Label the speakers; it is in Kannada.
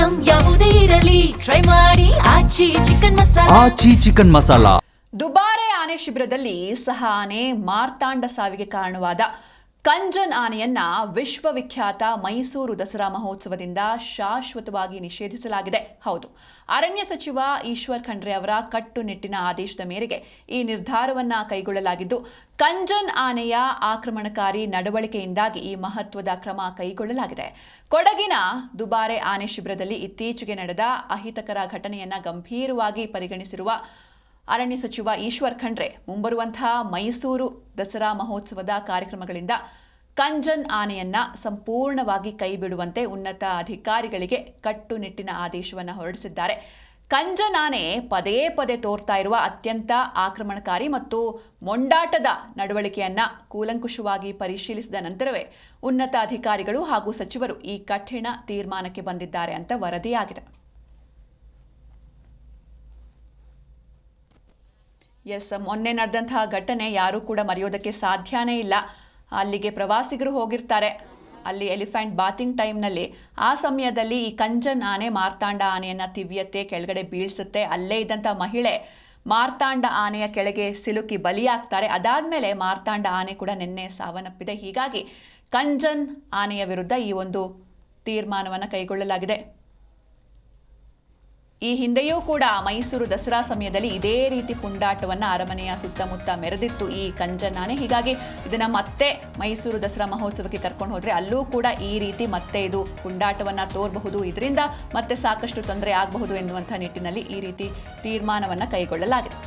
Speaker 1: ಐಟಂ ಯಾವುದೇ ಇರಲಿ ಟ್ರೈ ಮಾಡಿ ಆಚಿ ಚಿಕನ್ ಮಸಾಲಾ.
Speaker 2: ದುಬಾರೆ ಆನೆ ಶಿಬಿರದಲ್ಲಿ ಸಹ ಆನೆ ಮಾರ್ತಾಂಡ ಸಾವಿಗೆ ಕಾರಣವಾದ ಕಂಜನ್ ಆನೆಯನ್ನ ವಿಶ್ವವಿಖ್ಯಾತ ಮೈಸೂರು ದಸರಾ ಮಹೋತ್ಸವದಿಂದ ಶಾಶ್ವತವಾಗಿ ನಿಷೇಧಿಸಲಾಗಿದೆ. ಹೌದು, ಅರಣ್ಯ ಸಚಿವ ಈಶ್ವರ್ ಖಂಡ್ರೆ ಅವರ ಕಟ್ಟುನಿಟ್ಟಿನ ಆದೇಶದ ಮೇರೆಗೆ ಈ ನಿರ್ಧಾರವನ್ನ ಕೈಗೊಳ್ಳಲಾಗಿದ್ದು, ಕಂಜನ್ ಆನೆಯ ಆಕ್ರಮಣಕಾರಿ ನಡವಳಿಕೆಯಿಂದಾಗಿ ಈ ಮಹತ್ವದ ಕ್ರಮ ಕೈಗೊಳ್ಳಲಾಗಿದೆ. ಕೊಡಗಿನ ದುಬಾರೆ ಆನೆ ಶಿಬಿರದಲ್ಲಿ ಇತ್ತೀಚೆಗೆ ನಡೆದ ಅಹಿತಕರ ಘಟನೆಯನ್ನ ಗಂಭೀರವಾಗಿ ಪರಿಗಣಿಸಿರುವ ಅರಣ್ಯ ಸಚಿವ ಈಶ್ವರ್ ಖಂಡ್ರೆ ಮುಂಬರುವಂತಹ ಮೈಸೂರು ದಸರಾ ಮಹೋತ್ಸವದ ಕಾರ್ಯಕ್ರಮಗಳಿಂದ ಕಂಜನ್ ಆನೆಯನ್ನ ಸಂಪೂರ್ಣವಾಗಿ ಕೈಬಿಡುವಂತೆ ಉನ್ನತ ಅಧಿಕಾರಿಗಳಿಗೆ ಕಟ್ಟುನಿಟ್ಟಿನ ಆದೇಶವನ್ನು ಹೊರಡಿಸಿದ್ದಾರೆ. ಕಂಜನ್ ಆನೆ ಪದೇ ಪದೇ ತೋರ್ತಾ ಇರುವ ಅತ್ಯಂತ ಆಕ್ರಮಣಕಾರಿ ಮತ್ತು ಮೊಂಡಾಟದ ನಡವಳಿಕೆಯನ್ನ ಕೂಲಂಕುಷವಾಗಿ ಪರಿಶೀಲಿಸಿದ ನಂತರವೇ ಉನ್ನತ ಅಧಿಕಾರಿಗಳು ಹಾಗೂ ಸಚಿವರು ಈ ಕಠಿಣ ತೀರ್ಮಾನಕ್ಕೆ ಬಂದಿದ್ದಾರೆ ಅಂತ ವರದಿಯಾಗಿದೆ. ಮೊನ್ನೆ ನಡೆದಂತಹ ಘಟನೆ ಯಾರೂ ಕೂಡ ಮರೆಯೋದಕ್ಕೆ ಸಾಧ್ಯನೇ ಇಲ್ಲ. ಅಲ್ಲಿಗೆ ಪ್ರವಾಸಿಗರು ಹೋಗಿರ್ತಾರೆ. ಅಲ್ಲಿ ಎಲಿಫೆಂಟ್ ಬಾತಿಂಗ್ ಟೈಮ್ನಲ್ಲಿ ಆ ಸಮಯದಲ್ಲಿ ಈ ಕಂಜನ್ ಆನೆ ಮಾರ್ತಾಂಡ ಆನೆಯನ್ನು ತಿವ್ಯತೆ ಕೆಳಗಡೆ ಬೀಳಿಸುತ್ತೆ. ಅಲ್ಲೇ ಇದ್ದಂಥ ಮಹಿಳೆ ಮಾರ್ತಾಂಡ ಆನೆಯ ಕೆಳಗೆ ಸಿಲುಕಿ ಬಲಿಯಾಗ್ತಾರೆ. ಅದಾದಮೇಲೆ ಮಾರ್ತಾಂಡ ಆನೆ ಕೂಡ ನಿನ್ನೆ ಸಾವನ್ನಪ್ಪಿದೆ. ಹೀಗಾಗಿ ಕಂಜನ್ ಆನೆಯ ವಿರುದ್ಧ ಈ ಒಂದು ತೀರ್ಮಾನವನ್ನು ಕೈಗೊಳ್ಳಲಾಗಿದೆ. ಈ ಹಿಂದೆಯೂ ಕೂಡ ಮೈಸೂರು ದಸರಾ ಸಮಯದಲ್ಲಿ ಇದೇ ರೀತಿ ಪುಂಡಾಟವನ್ನು ಅರಮನೆಯ ಸುತ್ತಮುತ್ತ ಮೆರೆದಿತ್ತು ಈ ಕಂಜನ್ ಆನೆ. ಹೀಗಾಗಿ ಇದನ್ನು ಮತ್ತೆ ಮೈಸೂರು ದಸರಾ ಮಹೋತ್ಸವಕ್ಕೆ ಕರ್ಕೊಂಡು ಹೋದರೆ ಅಲ್ಲೂ ಕೂಡ ಈ ರೀತಿ ಮತ್ತೆ ಇದು ಪುಂಡಾಟವನ್ನು ತೋರಬಹುದು, ಇದರಿಂದ ಮತ್ತೆ ಸಾಕಷ್ಟು ತೊಂದರೆ ಆಗಬಹುದು ಎನ್ನುವಂಥ ನಿಟ್ಟಿನಲ್ಲಿ ಈ ರೀತಿ ತೀರ್ಮಾನವನ್ನು ಕೈಗೊಳ್ಳಲಾಗಿದೆ.